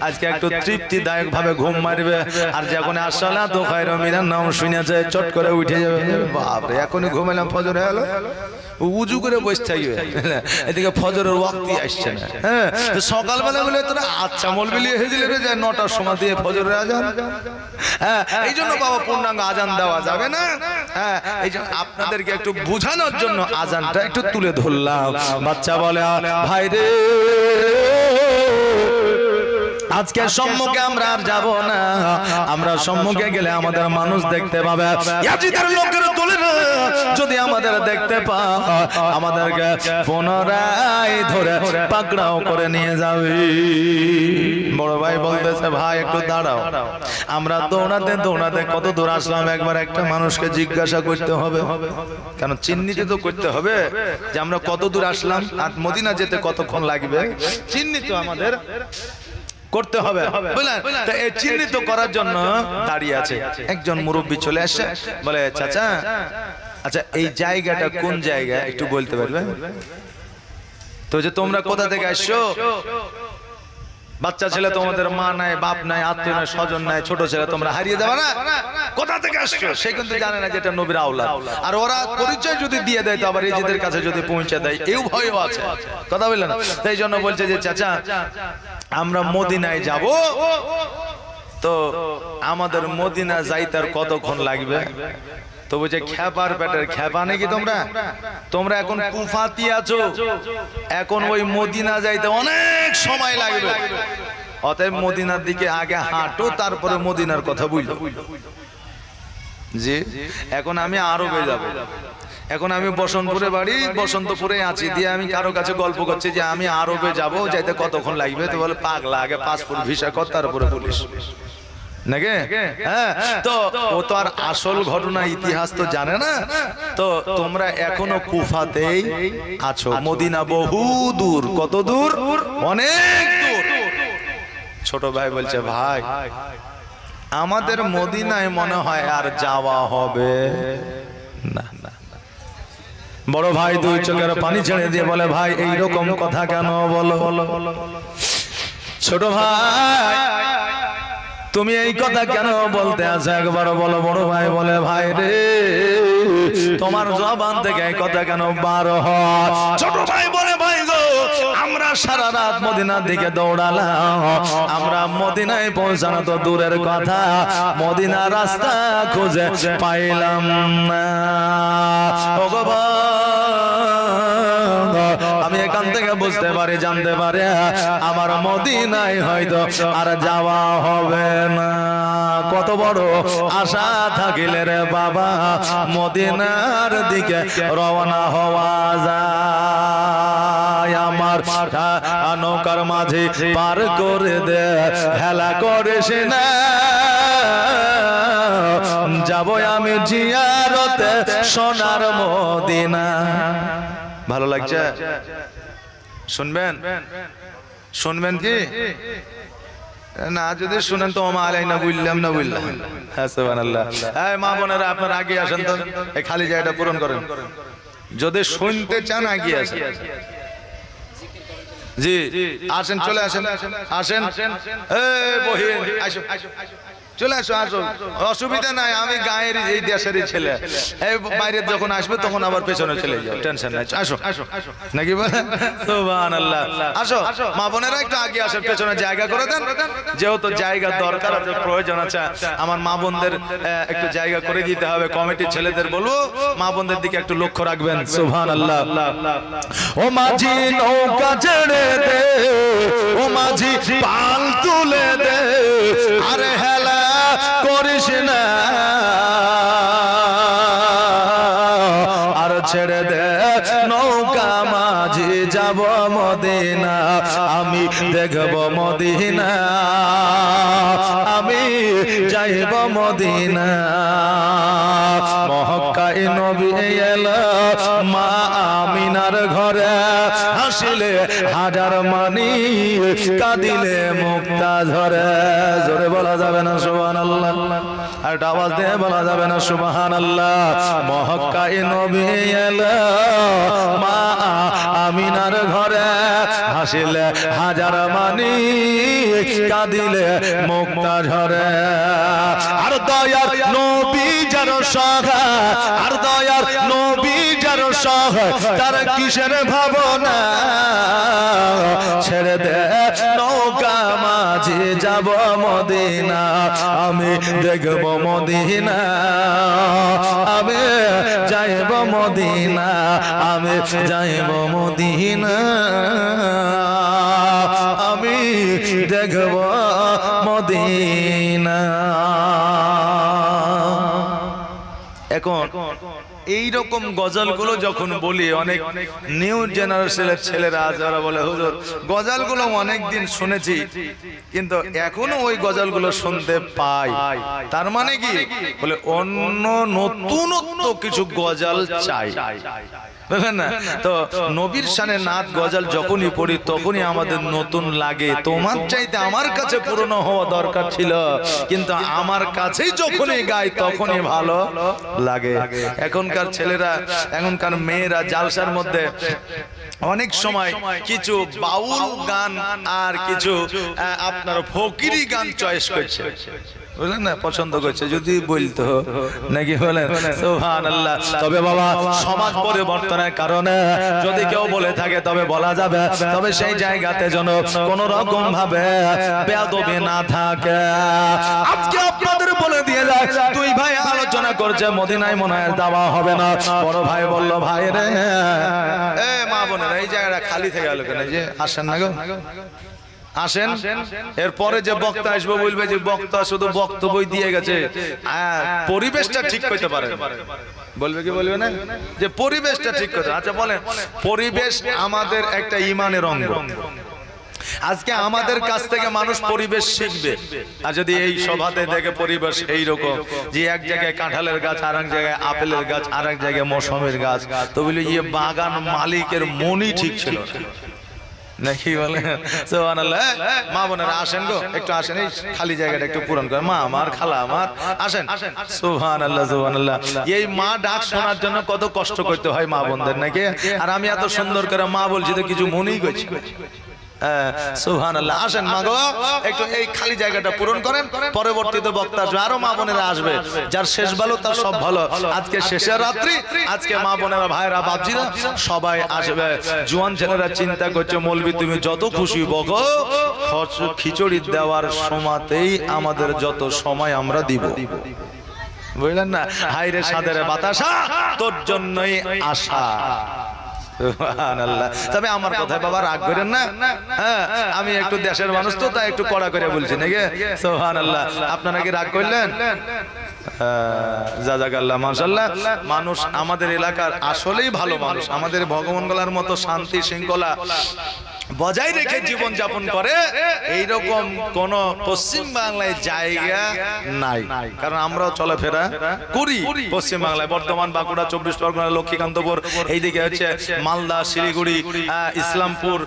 আজকে একটু তৃপ্তিদায়ক ভাবে ঘুম মারবে। আর যখন আসসালাতু খায়রু মিনান নাওম শুনেছে চট করে উঠে যাবে, বাপ রে এখনই ঘুমাইলাম, ফজর হয়ে গেল, উজু করে বসে থাকবে, এদিকে ফজরের ওয়াক্তই আসছে না। হ্যাঁ, সকালবেলা বলে তোরা আচ্ছা মলবিলি হয়ে দিলে রে, যায় 9টার সময় দিয়ে ফজরের আজান। হ্যাঁ, এই জন্য বাবা পূর্ণাঙ্গ আজান দেওয়া যাবে না। হ্যাঁ, এই জন্য আপনাদেরকে একটু বোঝানোর জন্য আজানটা একটু তুলে ধরলাম। বাচ্চা বলে ভাই রে আজকে সম্মুখে আমরা আর যাব না, আমরা সম্মুখে গেলে আমাদের মানুষ দেখতে পাবে, ইয়াজিদের লোকের দলের যদি আমাদের দেখতে পায় আমাদেরকে পুনরায় ধরে পাকড়াও করে নিয়ে যাবে। বড় ভাই বলতেছে ভাই একটু দাঁড়াও, আমরা দৌড়াতে দৌড়াতে কত দূর আসলাম, একবার একটা মানুষকে জিজ্ঞাসা করতে হবে, কারণ চিহ্নিত তো করতে হবে যে আমরা কত দূর আসলাম আর মদিনা যেতে কতক্ষণ লাগবে, চিহ্নিত আমাদের করতে হবে, বুঝলেন? তো এই চিহ্নিত করার জন্য দাঁড়িয়ে আছে একজন মুরব্বী, চলে আসছে, বলে চাচা আচ্ছা এই জায়গাটা কোন জায়গা একটু বলতে পারবেন? তো যে তোমরা কোথা থেকে আসছো? বাচ্চা ছেলে, তোমাদের মা নাই, বাপ নাই, আত্মীয় নাই, স্বজন নাই, ছোট ছেলে, তোমরা হারিয়ে যাবে না, কোথা থেকে আসছো? সে কিন্তু জানে না যেটা নবীর আওলাদ। আর ওরা পরিচয় যদি দিয়ে দেয় তো আবার নিজেদের কাছে যদি পৌঁছে দেয় এও ভয়ও আছে, কথা বললেন? তাই জন্য বলছে যে চাচা আমরা মদিনায় যাব, তো আমাদের মদিনা যাইতে আর কতক্ষণ লাগবে? তো বলছে খেপার পেটের খেপা নাকি তোমরা? তোমরা এখন কুফাতি আছো, এখন ওই মদিনা যাইতে অনেক সময় লাগবে, অতএব মদিনার দিকে আগে হাঁটো, তারপরে মদিনার কথা বুঝলো। জি, এখন আমি আরবে যাব, এখন আমি বসন্তপুরে বাড়ি, বসন্তপুরে আছি, দিয়ে আমি কারো কাছে গল্প করছি যে আমি আরবে যাব, যাইতে কতক্ষণ লাগবে? তো বলে পাগলা, আগে পাসপোর্ট ভিসা কর, তারপরে পুলিশ নাকি? হ্যাঁ, তো ও তো আর আসল ঘটনা ইতিহাস তো জানে না। তো তোমরা এখনো কুফাতেই আছো, মদিনা বহু দূর। কত দূর? অনেক দূর। ছোট ভাই বলছে ভাই আমাদের মদিনায় মনে হয় আর যাওয়া হবে না। বড় ভাই দুই চোখের পানি ছেড়ে দিয়ে বলে ভাই এইরকম কথা কেন বলো? ছোট ভাই তুমি এই কথা কেন বলতে আছো, একবার বলো। বড় ভাই বলে ভাই রে তোমার জবান থেকে এই কথা কেন বার হয়? ছোট ভাই বলে ভাই গো আমরা সারা রাত মদিনার দিকে দৌড়ালাম, আমরা মদিনায় পৌঁছানো তো দূরের কথা, মদিনার রাস্তা খুঁজে পাইলাম না। আমি এখান থেকে বুঝতে পারি, জানতে পারি আমার মদিনায় হয়তো আর যাওয়া হবে না। কত বড় আশা থাকিলে রে বাবা মদিনার দিকে রওনা হওয়া যায়। আমার নৌকার মাঝে পার করে দে, হেলা করিস না, যাব আমি জিয়ারতে সোনার মদিনা। ভালো লাগছে? শুনবেন? শুনবেন কি না? যদি শুনেন তো মা আলাইনা বললাম না, বললাম। হ্যাঁ সুবহানাল্লাহ। হ্যাঁ মা বোনেরা আপনারা আগে আসেন তো, এই খালি জায়গাটা পূরণ করেন। যদি শুনতে চান আগে আসেন। জি আসেন, চলে আসেন, আসেন। এই বহিন আসো, চলে আসো, আসো, অসুবিধা নাই, আমি গায়ের এই দেশেরই ছেলে। এই বাইরে যখন আসবে তখন আবার পেছনে চলে যাও, টেনশন নাই। আসো নাকি বলেন? সুবহানাল্লাহ। আসো মা বোনেরা একটু আগে আসেন, পেছনে জায়গা করে দেন, যেহেতু জায়গা দরকার আছে, প্রয়োজন আছে। আমার মা বোনদের একটু জায়গা করে দিতে হবে। কমিটির ছেলেদের বলবো মা বোনদের দিকে একটু লক্ষ্য রাখবেন। সুবহানাল্লাহ। ও মাঝি নৌকা ছেড়ে দে, ও মাঝি পাল তুলে দে, আরে হেলা করিস না, আর ছেড়ে দে নৌকা মাঝি যাব মদিনা, আমি দেখব মদিনা, আমি যাইব মদিনা। মক্কায় নবী এলো মা আমিনার ঘরে, হাসিলে হাজার মানি, কাঁদিলে মুক্তা ঝরে। জোরে বলা যাবে না সুবহানাল্লাহ? আর একটা আওয়াজ দিয়ে বলা যাবে না সুবহানাল্লাহ? মক্কায় নবী এলো মা আমিনার ঘরে, হাসিলে হাজার মানি, কাঁদিলে মুক্তা ঝরে। আর দয়ার নবী যার সহায়, আর দয়ার নবী যার সহায়, তার কিসের ভাবনা? ছেড়ে দে নৌকা মাঝি যাব মদিনা, আমি দেখব মদিনা, আমি যাইব মদিনা, আমি যাইব মদিনা, আমি দেখব মদিনা। এখন এইরকম গজলগুলো যখন বলি, অনেক নিউ জেনারেশনের ছেলেরা যারা বলে হুজুর গজলগুলো অনেকদিন শুনেছি কিন্তু এখনো ওই গজলগুলো শুনতে পাই, তার মানে কি বলে অন্য নতুনত্ব কিছু গজল চাই। বুঝলেন না? তো নবীর শানে নাত গজল যখনই পড়ি তখনই আমাদের নতুন লাগে। তোমার চাইতে আমার কাছে পুরনো হওয়া দরকার ছিল, কিন্তু আমার কাছেই যখনই গাই তখনই ভালো লাগে। এখনকার ছেলেরা, এখনকার মেয়েরা জালসার মধ্যে অনেক সময় কিছু বাউল গান আর কিছু আপনার ফকিরি গান চয়েস করছে, বুঝলেন না, পছন্দ করছে। যদি বলতো নাকি বলেন সুবহানাল্লাহ। তবে বাবা সমাজ পরিবর্তনের কারণে যদি কেউ বলে থাকে তবে বলা যাবে, তবে সেই জায়গাতে যেন কোন রকম ভাবে বেয়াদবি না থাকে। আজকে আপনাদের বলে দিয়ে যায়, দুই ভাই আলোচনা করছে মদিনায় মনে হয় যাওয়া হবে না। বড় ভাই বলল, ভাই রে এ মা বোনেরা এই জায়গাটা খালি থেকে গেল কেন, যে আসেন না গো আসেন। এরপরে যে বক্তা আসবে বলবে যে বক্তা শুধু বক্তব্য দিয়ে গেছে, পরিবেশটা ঠিক করতে পারে, বলবে কি বলবে না যে পরিবেশটা ঠিক করতে। আচ্ছা বলেন, পরিবেশ আমাদের একটা ইমানের অঙ্গ। আজকে আমাদের কাছ থেকে মানুষ পরিবেশ শিখবে। আর যদি এই সভাতে দেখে পরিবেশ এইরকম যে এক জায়গায় কাঁঠালের গাছ, আর এক জায়গায় আপেলের গাছ, আর এক জায়গায় মৌসুমের গাছ, তো বলি ইয়ে বাগান মালিকের মনই ঠিক ছিল নাকি বলে সুবহানাল্লাহ। মা বোনেরা আসেন গো, একটু আসেন, এই খালি জায়গাটা একটু পূরণ করেন। মা আমার, খালা আমার, আসেন। সুবহানাল্লাহ সুবহানাল্লাহ। এই মা ডাক শোনার জন্য কত কষ্ট করতে হয় মা বোনদের নাকি। আর আমি এত সুন্দর করে মা বলছি তো কিছু মনেই করছি। সুবহানাল্লাহ। আসেন মা গো, একটু এই খালি জায়গাটা পূরণ করেন। পরবর্তীতে বক্তা আসবে, আরো মা বোনেরা আসবে। যার শেষ ভালো তার সব ভালো। আজকে শেষের রাত্রি, আজকে মা বোনেরা, ভাইরা, বাপজিরা সবাই আসবে। জোয়ান ছেলেরা চিন্তা করছে মৌলবি তুমি যত খুশি বকো, খিচুড়ি দেওয়ার সময়তেই আমাদের যত সময় আমরা দিব, বুঝলেন না? হাইরে সাদের বাতাসা তোর জন্যই আশা। সুবহানাল্লাহ। তবে আমার কথায় বাবা রাগ করেন না, হ্যাঁ আমি একটু দেশের মানুষ তো, তাই একটু কড়া করে বলছি নাকি। সুবহানাল্লাহ। আপনারা কি রাগ করলেন? জাযাকাল্লাহ মাশাআল্লাহ। মানুষ আমাদের এলাকার আসলেই ভালো মানুষ, আমাদের ভগবান গলার মতো শান্তি শৃঙ্খলা বজায় রেখে জীবন যাপন করে এইরকম কোন পশ্চিম বাংলায় জায়গা নাই। কারণ আমরাও চলাফেরা করি পশ্চিম বাংলায়, বর্ধমান, বাঁকুড়া, 24 পরগনা, লক্ষ্মীকান্তপুর, এইদিকে হচ্ছে মালদা, শিলিগুড়ি, ইসলামপুর,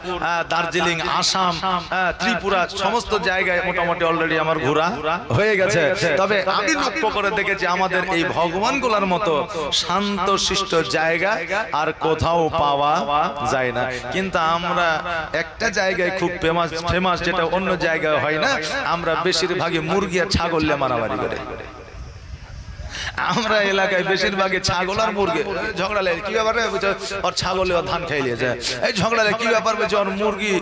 দার্জিলিং, আসাম, ত্রিপুরা, সমস্ত জায়গায় মোটামুটি অলরেডি আমার ঘোরা হয়ে গেছে। তবে আমি লক্ষ্য করে দেখেছি আমাদের এই ভগবান গোলার মতো শান্ত শিষ্ট জায়গা আর কোথাও পাওয়া যায় না। কিন্তু আমরা একটা জায়গায় খুব ফেমাস, যেটা অন্য জায়গায় হয় না, আমরা বেশিরভাগই মুরগি আর ছাগল নিয়ে মারামারি করে। আমরা এলাকায় বেশিরভাগই ছাগল আর মুরগি ঝগড়ালে, কি ব্যাপার ওর ছাগলে ধান খাই লিয়েছে, এই ঝগড়ালে কি ব্যাপার বলছে ওর মুরগি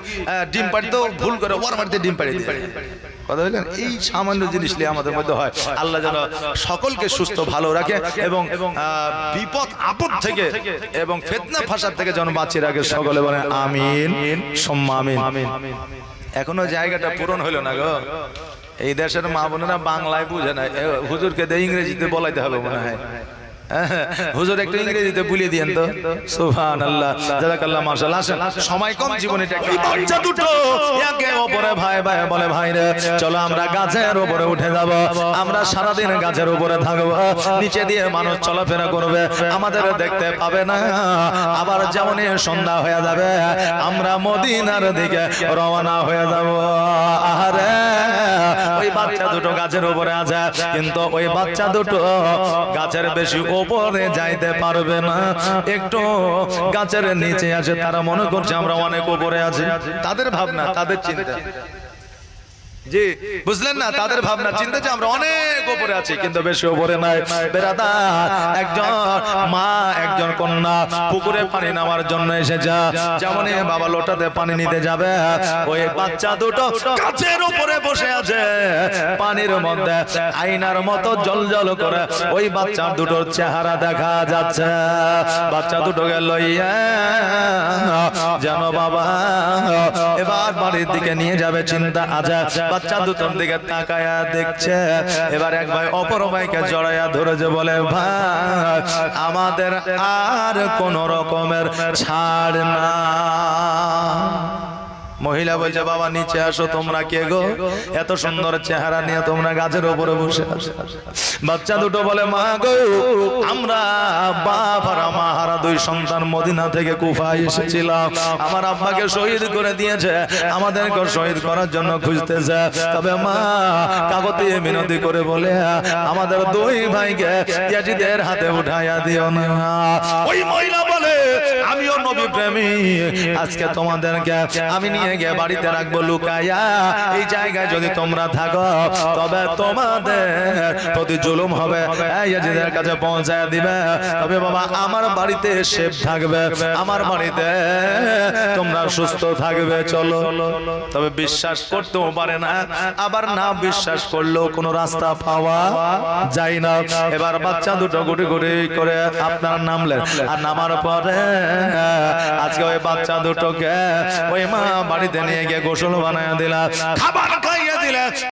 ডিম পাড়িতেও ভুল করে ওর বাড়িতে ডিম পাড়িয়ে দিয়ে কথা বললেন। এই সামান্য জিনিস নিয়ে আমাদের মধ্যে হয়। আল্লাহ যেন সকলকে সুস্থ ভালো রাখে এবং বিপদ আপদ থেকে এবং ফিতনা ফাসাদ থেকে যেন বাঁচিয়ে রাখে। সকলে বলেন আমিন সুম্মা আমিন। এখনো জায়গাটা পূরণ হলো না গো। এই দেশের মা বোনেরা বাংলায় বুঝে না, হুজুরকে ইংরেজিতে বলাইতে হবে মনে হয়। হুজুর একটু ইংরেজিতে বলিয়ে দিয়েন তো। সুবহানাল্লাহ, জাযাকাল্লাহ মাশাআল্লাহ। আসেন, সময় কম, জীবনে বাচ্চা দুটো একে অপরে ভাই ভাই বলে, ভাই রে চলো আমরা গাছের উপরে উঠে যাব, আমরা সারাদিন গাছের উপরে থাকবো, নিচে দিয়ে মানুষ চলাফেরা করবে, আমাদের দেখতে পাবে না। আবার যেমনই সন্ধ্যা হয়ে যাবে আমরা মদিনার দিকে রওনা হয়ে যাব। আরে ওই বাচ্চা দুটো গাছের উপরে আছে, কিন্তু ওই বাচ্চা দুটো গাছের বেশি উপরে যাইতে পারবে না, একটু গাছের নিচে আছে। তারা মনে করছে আমরা অনেক উপরে আছি, তাদের ভাবনা, তাদের চিন্তা, জি বুঝলেন না, তাদের ভাবনা চিন্তা যে আমরা অনেক উপরে আছি, কিন্তু বেশি উপরে নাই। বেরাদার, একজন মা একজন কন্যা পুকুরে পানি নেওয়ার জন্য এসেছে, যেমনই বাবা লোটাতে পানি নিতে যাবে, ওই বাচ্চা দুটো গাছের উপরে বসে আছে, পানির মধ্যে আয়নার মতো জলজল করে ওই বাচ্চা দুটোর চেহারা দেখা যাচ্ছে। বাচ্চা দুটোকে লইয়া যেন বাবা এবার বাড়ির দিকে নিয়ে যাবে চিন্তা আছে। বাচ্চা দুটোর দিকে তাকায়া দেখছে। এবার এক ভাই অপর ভাইকে জড়াইয়া ধরেছে, বলে ভাই আমাদের আর কোন রকমের ছাড় না। মহিলা বলছে বাবা নিচে আসো, তোমরা কে গো? এত সুন্দর চেহারা নিয়ে তোমরা গাছের উপরে বসে আছো। বাচ্চা দুটো বলে মা গো, আমরা বাপ আর মা হারা দুই সন্তান মদিনা থেকে কুফায় এসেছিলাম, আমার আব্বাকে শহীদ করে দিয়েছে, আমাদেরকে শহীদ করার জন্য খুঁজতেছে, তবে মা কাগজে মিনতি করে বলে আমাদের দুই ভাইকে ইয়াজিদের হাতে উঠাইয়া দিও না। ওই মহিলা বলে আমিও নবী প্রেমী, আজকে তোমাদেরকে আমি নিয়ে গিয়ে বাড়িতে রাখবো লুকাইয়া, এই জায়গায় যদি তোমরা থাকো তবে তোমাদের প্রতি জুলুম হবে, ইয়াজিদের কাছে পৌঁছায় দিবে, তবে বাবা আমার বাড়িতে সেফ থাকবে, আমার বাড়িতে তোমরা সুস্থ থাকবে, চলো। তবে বিশ্বাস করতেও পারে না, আবার না বিশ্বাস করলেও কোনো রাস্তা পাওয়া যায় না। এবার বাচ্চা দুটো গুটি গুটি করে আপনার নামলেন, আর নামার পরে আজকে ওই বাচ্চা দুটোকে ওই মা বাড়িতে নিয়ে গিয়ে গোসল বানায় দিলা, খাবার খাইয়ে দিলে।